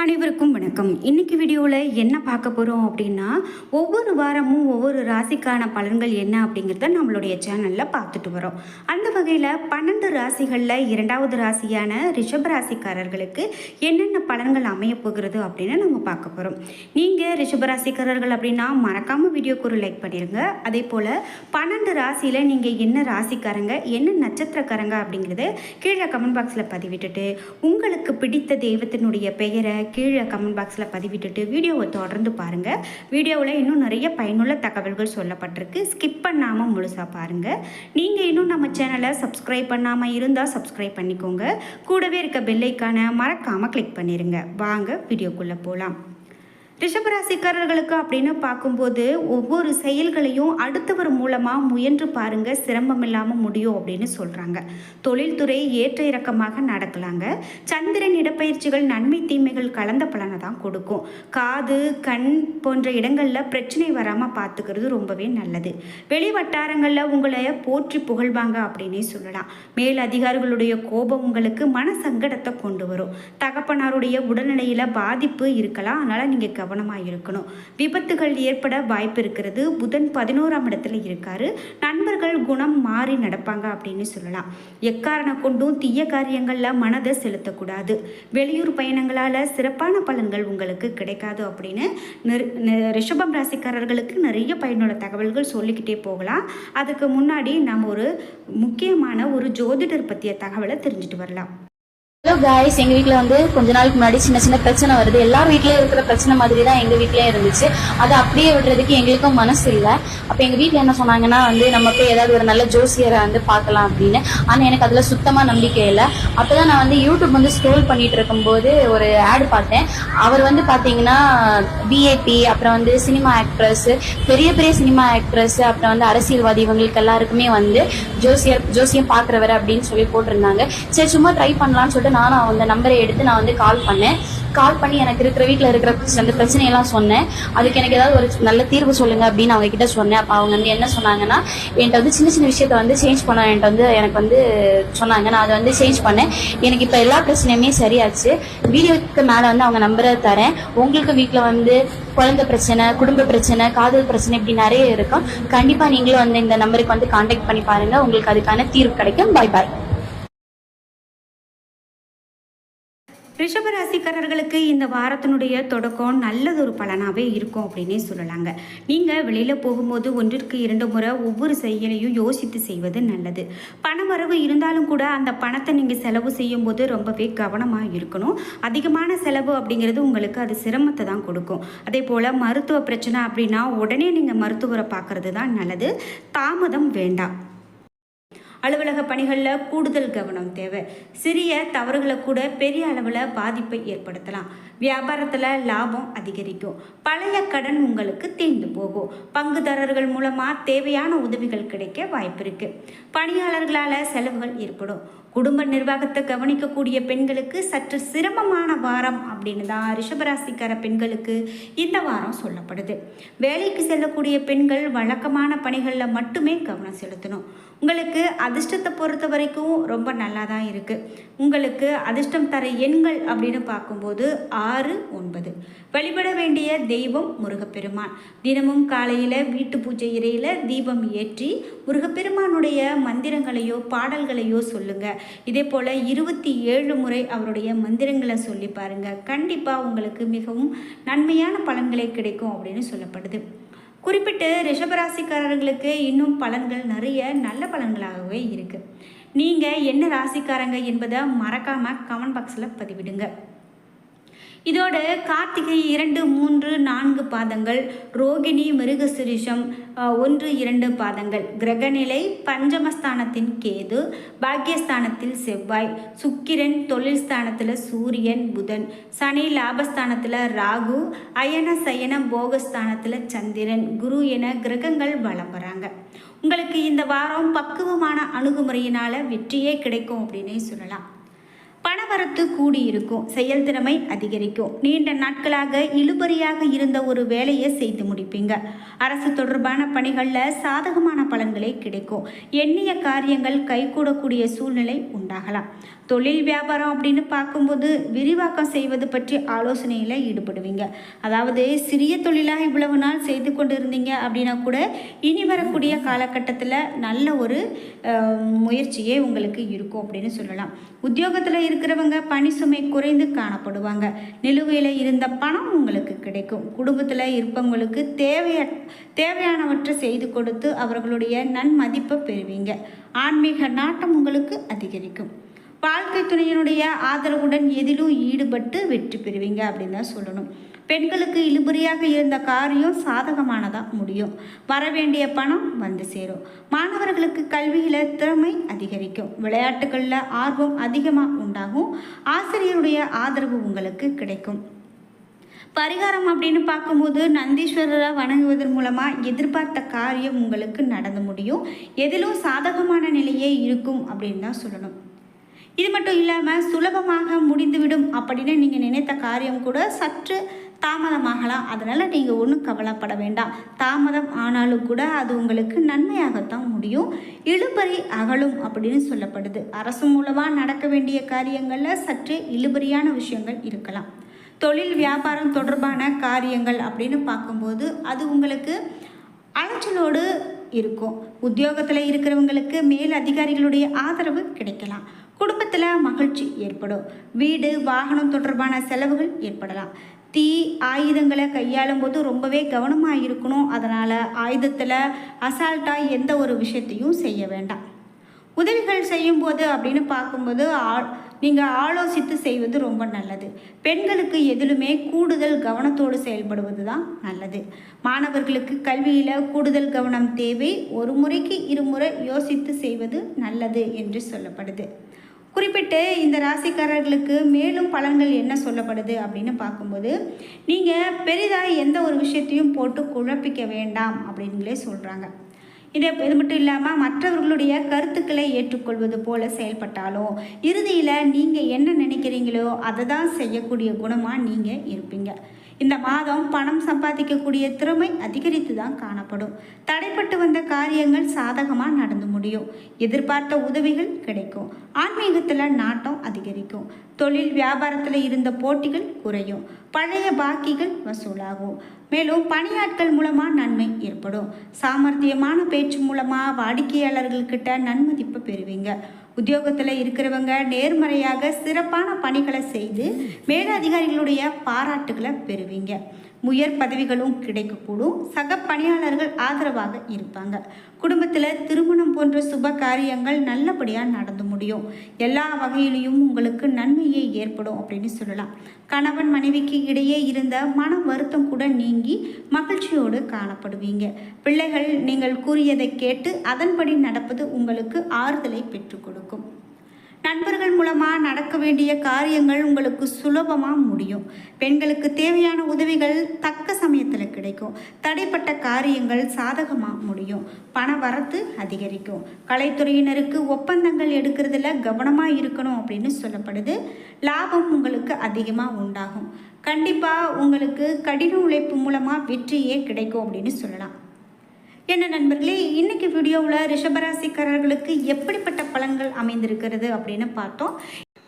அனைவருக்கும் வணக்கம். இன்னைக்கு வீடியோவில் என்ன பார்க்க போகிறோம் அப்படின்னா, ஒவ்வொரு வாரமும் ஒவ்வொரு ராசிக்கான பலன்கள் என்ன அப்படிங்கிறத நம்மளுடைய சேனலில் பார்த்துட்டு வரோம். அந்த வகையில் 12 ராசிகளில் இரண்டாவது ராசியான ரிஷப ராசிக்காரர்களுக்கு என்னென்ன பலன்கள் அமைய போகிறது அப்படின்னு நம்ம பார்க்க போகிறோம். நீங்கள் ரிஷப ராசிக்காரர்கள் அப்படின்னா மறக்காமல் வீடியோக்கு ஒரு லைக் பண்ணிடுங்க. அதே போல் 12 ராசியில் நீங்கள் என்ன ராசிக்காரங்க, என்ன நட்சத்திரக்காரங்க அப்படிங்கிறத கீழே கமெண்ட் பாக்ஸில் பதிவிட்டுட்டு, உங்களுக்கு பிடித்த தெய்வத்தினுடைய பெயரை கீழே கமெண்ட் பாக்ஸில் பதிவிட்டுட்டு வீடியோவை தொடர்ந்து பாருங்கள். வீடியோவில் இன்னும் நிறைய பயனுள்ள தகவல்கள் சொல்லப்பட்டிருக்கு. ஸ்கிப் பண்ணாமல் முழுசாக பாருங்கள். நீங்கள் இன்னும் நம்ம சேனலை சப்ஸ்கிரைப் பண்ணாமல் இருந்தால் சப்ஸ்கிரைப் பண்ணிக்கோங்க. கூடவே இருக்க பெல் ஐக்கானை மறக்காமல் கிளிக் பண்ணிடுங்க. வாங்க வீடியோக்குள்ளே போகலாம். ரிஷபராசிக்காரர்களுக்கு அப்படின்னு பார்க்கும்போது ஒவ்வொரு செயல்களையும் அடுத்தவர் மூலமாக முயன்று பாருங்க, சிரமம் இல்லாமல் முடியும் அப்படின்னு சொல்கிறாங்க. தொழில்துறை ஏற்ற இறக்கமாக நடக்கலாங்க. சந்திரன் இடப்பயிற்சிகள் நன்மை தீமைகள் கலந்த பலனை தான் கொடுக்கும். காது கண் போன்ற இடங்களில் பிரச்சனை வராமல் பார்த்துக்கிறது ரொம்பவே நல்லது. வெளி வட்டாரங்களில் உங்களை போற்றி புகழ்வாங்க அப்படின்னே சொல்லலாம். மேல் அதிகாரிகளுடைய கோபம் உங்களுக்கு மன சங்கடத்தை கொண்டு வரும். தகப்பனாருடைய உடல்நிலையில் பாதிப்பு இருக்கலாம், அதனால் நீங்கள் கவனமாக இருக்கணும். விபத்துகள் ஏற்பட வாய்ப்பு இருக்கிறது. புதன் 11ஆம் இடத்துல இருக்காரு. நண்பர்கள் குணம் மாறி நடப்பாங்க அப்படின்னு சொல்லலாம். எக்காரணம் கொண்டும் தீய காரியங்களில் மனதை செலுத்தக்கூடாது. வெளியூர் பயணங்களால் சிறப்பான பலன்கள் உங்களுக்கு கிடைக்காது அப்படின்னு ரிஷபம் ராசிக்காரர்களுக்கு நிறைய பயனுள்ள தகவல்கள் சொல்லிக்கிட்டே போகலாம். அதுக்கு முன்னாடி நம்ம ஒரு முக்கியமான ஒரு ஜோதிடர் பற்றிய தகவலை தெரிஞ்சுட்டு வரலாம். ஹலோ காய்ஸ், எங்க வீட்ல வந்து கொஞ்ச நாளுக்கு முன்னாடி சின்ன சின்ன பிரச்சனை வருது. எல்லார் வீட்லயும் இருக்கிற பிரச்சனை மாதிரி தான் எங்க வீட்லயும் இருந்துச்சு. அதை அப்படியே விடுறதுக்கு எங்களுக்கும் மனசு இல்லை. அப்ப எங்க வீட்டுல என்ன சொன்னாங்கன்னா நம்ம போய் ஏதாவது ஒரு நல்ல ஜோசியரை பார்க்கலாம் அப்படின்னு. ஆனா எனக்கு அதுல சுத்தமா நம்பிக்கை இல்லை. அப்பதான் நான் யூடியூப் ஸ்க்ரோல் பண்ணிட்டு இருக்கும்போது ஒரு ஆட் பார்த்தேன். அவர் பாத்தீங்கன்னா பிஏபி, அப்புறம் சினிமா ஆக்ட்ரஸ், பெரிய பெரிய சினிமா ஆக்ட்ரஸ், அப்புறம் அரசியல்வாதி, இவங்களுக்கு எல்லாருக்குமே ஜோசியம் பாக்குறவர் அப்படின்னு சொல்லி போட்டிருந்தாங்க. சரி, சும்மா ட்ரை பண்ணலாம்னு சொல்லிட்டு நானும் அந்த நம்பரை எடுத்து நான் கால் பண்ணி எனக்கு இருக்கிற வீட்டில் இருக்கிற அந்த பிரச்சனையெல்லாம் சொன்னேன். அதுக்கு எனக்கு ஏதாவது ஒரு நல்ல தீர்வு சொல்லுங்க அப்படின்னு அவங்க கிட்ட சொன்னேன். அப்போ அவங்க என்ன சொன்னாங்கன்னா, என்கிட்ட சின்ன சின்ன விஷயத்த சேஞ்ச் பண்ண எனக்கு சொன்னாங்க. நான் அதை சேஞ்ச் பண்ணேன். எனக்கு இப்போ எல்லா பிரச்சனையுமே சரியாச்சு. வீடியோக்கு மேலே அவங்க நம்பரை தரேன். உங்களுக்கு வீட்டில் குழந்தை பிரச்சனை, குடும்ப பிரச்சனை, காதல் பிரச்சனை, இப்படி நிறைய இருக்கும். கண்டிப்பா நீங்களும் இந்த நம்பருக்கு கான்டாக்ட் பண்ணி பாருங்க. உங்களுக்கு அதுக்கான தீர்வு கிடைக்கும். பாய் பாய். ரிஷபராசிக்காரர்களுக்கு இந்த வாரத்தினுடைய தொடக்கம் நல்லதொரு பலனாகவே இருக்கும் அப்படின்னே சொல்லலாங்க. நீங்கள் வெளியில் போகும்போது 1-2 முறை ஒவ்வொரு செயலையும் யோசித்து செய்வது நல்லது. பணவரவு இருந்தாலும் கூட அந்த பணத்தை நீங்கள் செலவு செய்யும் போது ரொம்பவே கவனமாக இருக்கணும். அதிகமான செலவு அப்படிங்கிறது உங்களுக்கு அது சிரமத்தை தான் கொடுக்கும். அதே போல் மருத்துவ பிரச்சனை அப்படின்னா உடனே நீங்கள் மருத்துவரை பார்க்கறது தான் நல்லது. தாமதம் வேண்டாம். அலுவலக பணிகளில் கூடுதல் கவனம் தேவை. சிறிய தவறுகளை கூட பெரிய அளவில் பாதிப்பை ஏற்படுத்தலாம். வியாபாரத்தில் லாபம் அதிகரிக்கும். பழைய கடன் உங்களுக்கு தீர்ந்து போகும். பங்குதாரர்கள் மூலமாக தேவையான உதவிகள் கிடைக்க வாய்ப்பு இருக்குது. பணியாளர்களால் செலவுகள் ஏற்படும். குடும்ப நிர்வாகத்தை கவனிக்கக்கூடிய பெண்களுக்கு சற்று சிரமமான வாரம் அப்படின்னு தான் ரிஷபராசிக்கார பெண்களுக்கு இந்த வாரம் சொல்லப்படுது. வேலைக்கு செல்லக்கூடிய பெண்கள் வழக்கமான பணிகளில் மட்டுமே கவனம் செலுத்தணும். உங்களுக்கு அதிர்ஷ்டத்தை பொறுத்த வரைக்கும் ரொம்ப நல்லா தான் இருக்குது. உங்களுக்கு அதிர்ஷ்டம் தர எண்கள் அப்படின்னு பார்க்கும்போது 6, 9. வழிபட வேண்டிய தெய்வம் முருகப்பெருமான். தினமும் காலையில் வீட்டு பூஜை இறையில் தீபம் ஏற்றி முருகப்பெருமானுடைய மந்திரங்களையோ பாடல்களையோ சொல்லுங்கள். இதே போல் 27 முறை அவருடைய மந்திரங்களை சொல்லி பாருங்கள். கண்டிப்பாக உங்களுக்கு மிகவும் நன்மையான பலன்களே கிடைக்கும் அப்படின்னு சொல்லப்படுது. குறிப்பிட்டு ரிஷபராசிக்காரர்களுக்கு இன்னும் பலன்கள் நிறைய நல்ல பலன்களாகவே இருக்குது. நீங்கள் என்ன ராசிக்காரங்க என்பதை மறக்காமல் கமெண்ட் பாக்ஸில் பதிவிடுங்க. இதோட கார்த்திகை 2, 3, 4 பாதங்கள், ரோகிணி மிருகசிரிஷம் 1, 2 பாதங்கள், கிரகநிலை பஞ்சமஸ்தானத்தின் கேது, பாக்கியஸ்தானத்தில் செவ்வாய், சுக்கிரன் தொழில் ஸ்தானத்தில் சூரியன் புதன், சனி லாபஸ்தானத்தில் ராகு, அயன சயன போகஸ்தானத்தில் சந்திரன், குரு என கிரகங்கள் வலம் வராங்க. உங்களுக்கு இந்த வாரம் பக்குவமான அணுகுமுறையினால் வெற்றியே கிடைக்கும் அப்படின்னே சொல்லலாம். பணவரத்து கூடியிருக்கும், செயல்திறமை அதிகரிக்கும். நீண்ட நாட்களாக இழுபறியாக இருந்த ஒரு வேலையை செய்து முடிப்பீங்க. அரசு தொடர்பான பணிகளில் சாதகமான பலன்களே கிடைக்கும். எண்ணிய காரியங்கள் கைகூடக்கூடிய சூழ்நிலை உண்டாகலாம். தொழில் வியாபாரம் அப்படின்னு பார்க்கும்போது விரிவாக்கம் செய்வது பற்றி ஆலோசனையில் ஈடுபடுவீங்க. அதாவது சிறிய தொழிலாக இவ்வளவு நாள் செய்து கொண்டு இருந்தீங்க அப்படின்னா கூட இனி வரக்கூடிய காலகட்டத்தில் நல்ல ஒரு முயற்சியே உங்களுக்கு இருக்கும் அப்படின்னு சொல்லலாம். உத்தியோகத்தில் இருக்கிறவங்க பணி சுமை குறைந்து காணப்படுவாங்க. நிலுவையில் இருந்த பணம் உங்களுக்கு கிடைக்கும். குடும்பத்தில் இருப்பவங்களுக்கு தேவையானவற்றை செய்து கொடுத்து அவர்களுடைய நன்மதிப்பை பெறுவீங்க. ஆன்மீக நாட்டம் உங்களுக்கு அதிகரிக்கும். வாழ்க்கை துணையினுடைய ஆதரவுடன் எதிலும் ஈடுபட்டு வெற்றி பெறுவீங்க அப்படின்னு தான் சொல்லணும். பெண்களுக்கு இழுபறியாக இருந்த காரியம் சாதகமானதாக முடியும். வரவேண்டிய பணம் வந்து சேரும். மாணவர்களுக்கு கல்வியில் திறமை அதிகரிக்கும். விளையாட்டுகளில் ஆர்வம் அதிகமாக உண்டாகும். ஆசிரியருடைய ஆதரவு உங்களுக்கு கிடைக்கும். பரிகாரம் அப்படின்னு பார்க்கும்போது நந்தீஸ்வரரை வணங்குவதன் மூலமாக எதிர்பார்த்த காரியம் உங்களுக்கு நடந்து முடியும். எதிலும் சாதகமான நிலையே இருக்கும் அப்படின்னு தான் சொல்லணும். இது மட்டும் இல்லாமல் சுலபமாக முடிந்துவிடும் அப்படின்னு நீங்கள் நினைத்த காரியம் கூட சற்று தாமதமாகலாம். அதனால் நீங்கள் ஒன்றும் கவலைப்பட வேண்டாம். தாமதம் ஆனாலும் கூட அது உங்களுக்கு நன்மையாகத்தான் முடியும். இழுபறி அகலும் அப்படின்னு சொல்லப்படுது. அரசு மூலமாக நடக்க வேண்டிய காரியங்களில் சற்று இழுபறியான விஷயங்கள் இருக்கலாம். தொழில் வியாபாரம் தொடர்பான காரியங்கள் அப்படின்னு பார்க்கும்போது அது உங்களுக்கு அலைச்சலோடு இருக்கும். உத்தியோகத்தில் இருக்கிறவங்களுக்கு மேல் அதிகாரிகளுடைய ஆதரவு கிடைக்கலாம். குடும்பத்தில் மகிழ்ச்சி ஏற்படும். வீடு வாகனம் தொடர்பான செலவுகள் ஏற்படலாம். தீ ஆயுதங்களை கையாளும் போது ரொம்பவே கவனமாக இருக்கணும். அதனால் ஆயுதத்தில் அசால்ட்டாக எந்த ஒரு விஷயத்தையும் செய்ய வேண்டாம். உதவிகள் செய்யும்போது அப்படின்னு பார்க்கும்போது நீங்கள் ஆலோசித்து செய்வது ரொம்ப நல்லது. பெண்களுக்கு எதிலுமே கூடுதல் கவனத்தோடு செயல்படுவது தான் நல்லது. மாணவர்களுக்கு கல்வியில் கூடுதல் கவனம் தேவை. ஒரு முறைக்கு இருமுறை யோசித்து செய்வது நல்லது என்று சொல்லப்படுது. குறிப்பிட்டு இந்த ராசிக்காரர்களுக்கு மேலும் பலன்கள் என்ன சொல்லப்படுது அப்படின்னு பார்க்கும்போது நீங்கள் பெரிதாக எந்த ஒரு விஷயத்தையும் போட்டு குழப்பிக்க வேண்டாம் அப்படின்களே சொல்கிறாங்க. இது மட்டும் இல்லாமல் மற்றவர்களுடைய கருத்துக்களை ஏற்றுக்கொள்வது போல செயல்பட்டாலும் இறுதியில் நீங்கள் என்ன நினைக்கிறீங்களோ அதை தான் செய்யக்கூடிய குணமாக நீங்கள் இருப்பீங்க. இந்த மாதம் பணம் சம்பாதிக்கக்கூடிய திறமை அதிகரித்து தான் காணப்படும். தடைப்பட்டு வந்த காரியங்கள் சாதகமாக நடந்து முடியும். எதிர்பார்த்த உதவிகள் கிடைக்கும். ஆன்மீகத்தில் நாட்டம் அதிகரிக்கும். தொழில் வியாபாரத்தில் இருந்த போட்டிகள் குறையும். பழைய பாக்கிகள் வசூலாகும். மேலும் பணியாட்கள் மூலமாக நன்மை ஏற்படும். சாமர்த்தியமான பேச்சு மூலமாக வாடிக்கையாளர்கள்கிட்ட நன்மதிப்பை பெறுவீங்க. உத்தியோகத்தில் இருக்கிறவங்க நேர்மறையாக சிறப்பான பணிகளை செய்து மேலதிகாரிகளுடைய பாராட்டுகளை பெறுவீங்க. உயர் பதவிகளும் கிடைக்கக்கூடும். சக பணியாளர்கள் ஆதரவாக இருப்பாங்க. குடும்பத்தில் திருமணம் போன்ற சுப காரியங்கள் நல்லபடியாக நடந்து முடியும். எல்லா வகையிலையும் உங்களுக்கு நன்மையே ஏற்படும் அப்படின்னு சொல்லலாம். கணவன் மனைவிக்கு இடையே இருந்த மன வருத்தம் கூட நீங்கி மகிழ்ச்சியோடு காணப்படுவீங்க. பிள்ளைகள் நீங்கள் கூறியதை கேட்டு அதன்படி நடப்பது உங்களுக்கு ஆறுதலை பெற்றுக் கொடுக்கும். நண்பர்கள் மூலமாக நடக்க வேண்டிய காரியங்கள் உங்களுக்கு சுலபமாக முடியும். பெண்களுக்கு தேவையான உதவிகள் தக்க சமயத்தில் கிடைக்கும். தடைப்பட்ட காரியங்கள் சாதகமாக முடியும். பண வரத்து அதிகரிக்கும். கலைத்துறையினருக்கு ஒப்பந்தங்கள் எடுக்கிறதுல கவனமாக இருக்கணும் அப்படின்னு சொல்லப்படுது. லாபம் உங்களுக்கு அதிகமாக உண்டாகும். கண்டிப்பாக உங்களுக்கு கடின உழைப்பு மூலமாக வெற்றியே கிடைக்கும் அப்படின்னு சொல்லலாம். என்ன நண்பர்களே, இன்னைக்கு வீடியோவில் ரிஷபராசிக்காரர்களுக்கு எப்படிப்பட்ட பலன்கள் அமைந்திருக்கிறது அப்படின்னு பார்த்தோம்.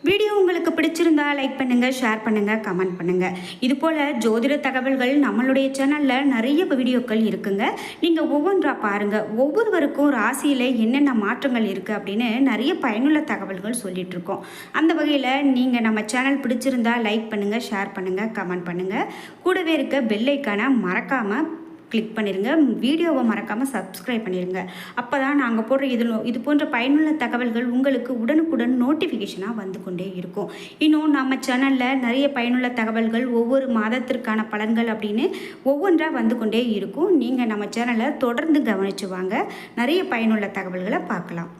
வீடியோ உங்களுக்கு பிடிச்சிருந்தா லைக் பண்ணுங்கள், ஷேர் பண்ணுங்கள், கமெண்ட் பண்ணுங்கள். இதுபோல் ஜோதிட தகவல்கள் நம்மளுடைய சேனலில் நிறைய வீடியோக்கள் இருக்குங்க. நீங்கள் ஒவ்வொன்றா பாருங்கள். ஒவ்வொருவருக்கும் ராசியில் என்னென்ன மாற்றங்கள் இருக்குது அப்படின்னு நிறைய பயனுள்ள தகவல்கள் சொல்லிகிட்ருக்கோம். அந்த வகையில் நீங்கள் நம்ம சேனல் பிடிச்சிருந்தா லைக் பண்ணுங்கள், ஷேர் பண்ணுங்கள், கமெண்ட் பண்ணுங்கள். கூடவே இருக்க பெல் ஐக்கானை மறக்காமல் கிளிக் பண்ணிடுங்க. வீடியோவை மறக்காமல் சப்ஸ்கிரைப் பண்ணிடுங்க. அப்போ தான் நாங்கள் போடுற இது போன்ற பயனுள்ள தகவல்கள் உங்களுக்கு உடனுக்குடன் நோட்டிஃபிகேஷனாக வந்து கொண்டே இருக்கும். இன்னும் நம்ம சேனலில் நிறைய பயனுள்ள தகவல்கள் ஒவ்வொரு மாதத்திற்கான பலன்கள் அப்படின்னு ஒவ்வொன்றாக வந்து கொண்டே இருக்கும். நீங்கள் நம்ம சேனலை தொடர்ந்து கவனிச்சு வாங்க. நிறைய பயனுள்ள தகவல்களை பார்க்கலாம்.